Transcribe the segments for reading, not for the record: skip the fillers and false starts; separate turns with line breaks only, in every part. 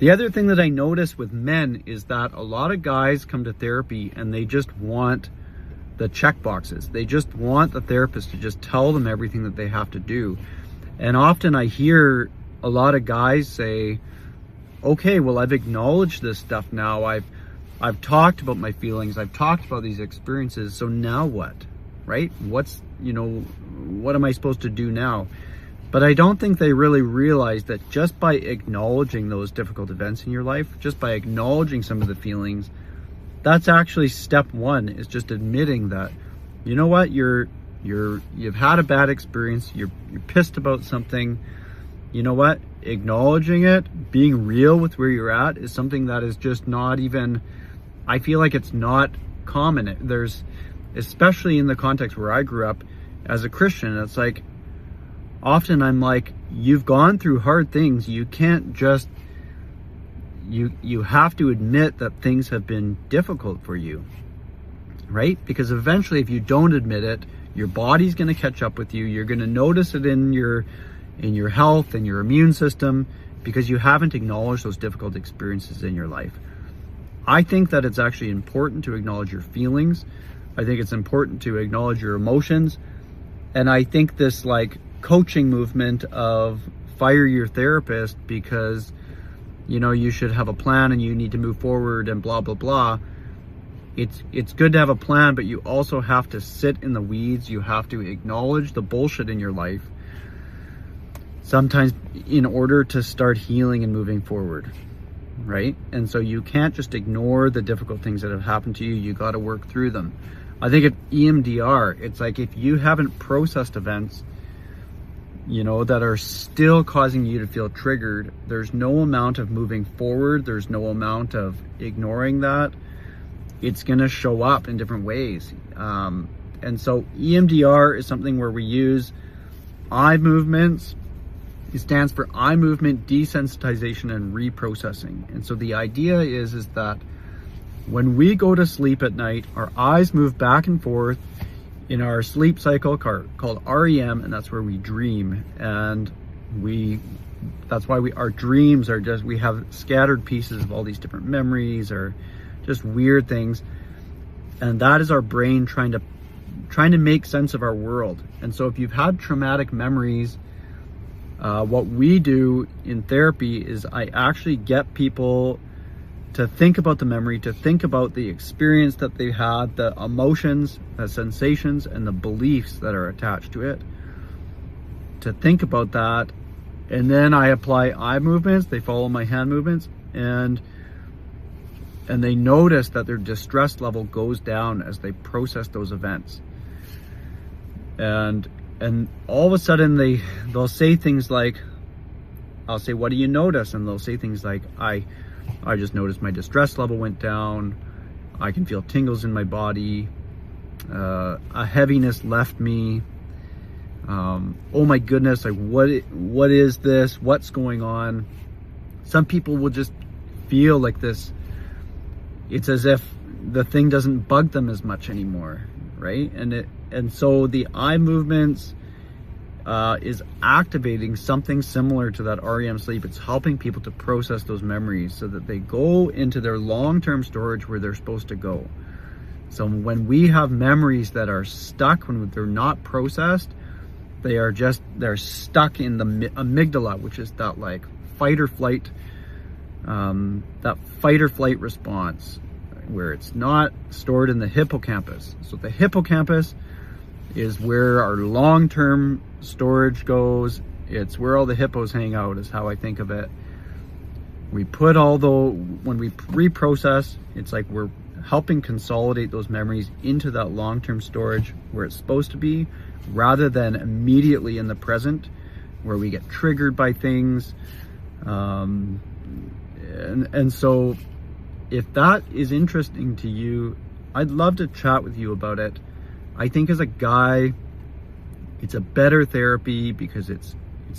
The other thing that I notice with men is that a lot of guys come to therapy and they just want the check boxes. They just want the therapist to just tell them everything that they have to do. And often I hear a lot of guys say, okay, well, I've acknowledged this stuff now. I've talked about my feelings. I've talked about these experiences. So now what, right? What am I supposed to do now? But I don't think they really realize that just by acknowledging those difficult events in your life, just by acknowledging some of the feelings, that's actually step one, is just admitting that, you know what, you've had a bad experience, you're pissed about something. You know what? Acknowledging it, being real with where you're at, is something that is just not even, I feel like it's not common. There's, especially in the context where I grew up as a Christian, it's like, often I'm like, you've gone through hard things. You can't just, you have to admit that things have been difficult for you, right? Because eventually, if you don't admit it, your body's going to catch up with you. You're going to notice it in your health and your immune system, because you haven't acknowledged those difficult experiences in your life. I think that it's actually important to acknowledge your feelings. I think it's important to acknowledge your emotions. And I think this like coaching movement of fire your therapist because, you know, you should have a plan and you need to move forward and blah, blah, blah. It's good to have a plan, but you also have to sit in the weeds. You have to acknowledge the bullshit in your life, sometimes, in order to start healing and moving forward, right? And so you can't just ignore the difficult things that have happened to you. You got to work through them. I think at EMDR, it's like, if you haven't processed events, you know, that are still causing you to feel triggered, there's no amount of moving forward. There's no amount of ignoring that. It's going to show up in different ways. And so EMDR is something where we use eye movements. It stands for eye movement desensitization and reprocessing. And so the idea is that when we go to sleep at night, our eyes move back and forth in our sleep cycle called REM, and that's where we dream. And that's why our dreams are just, we have scattered pieces of all these different memories or just weird things. And that is our brain trying to make sense of our world. And so if you've had traumatic memories, what we do in therapy is I actually get people to think about the memory, to think about the experience that they had, the emotions, the sensations, and the beliefs that are attached to it, to think about that. And then I apply eye movements, they follow my hand movements, and they notice that their distress level goes down as they process those events. And all of a sudden they'll say things like, I'll say, what do you notice? And they'll say things like, I just noticed my distress level went down. I can feel tingles in my body. A heaviness left me. Oh my goodness, like what is this? What's going on? Some people will just feel like this. It's as if the thing doesn't bug them as much anymore, right? And so the eye movements is activating something similar to that REM sleep. It's helping people to process those memories so that they go into their long-term storage where they're supposed to go. So when we have memories that are stuck, when they're not processed, they're stuck in the amygdala, which is that like fight or flight response, where it's not stored in the hippocampus. So the hippocampus is where our long-term storage goes. It's where all the hippos hang out, is how I think of it. When we reprocess, it's like we're helping consolidate those memories into that long-term storage where it's supposed to be, rather than immediately in the present where we get triggered by things. And so if that is interesting to you, I'd love to chat with you about it. I think as a guy, it's a better therapy because it's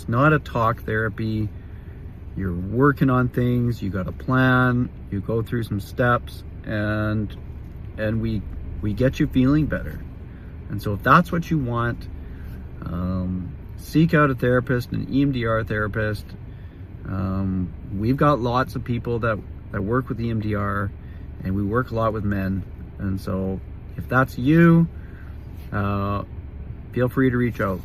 not a talk therapy. You're working on things, you got a plan, you go through some steps, and we get you feeling better. And so if that's what you want, seek out a therapist, an EMDR therapist. We've got lots of people that work with EMDR, and we work a lot with men. And so if that's you, feel free to reach out.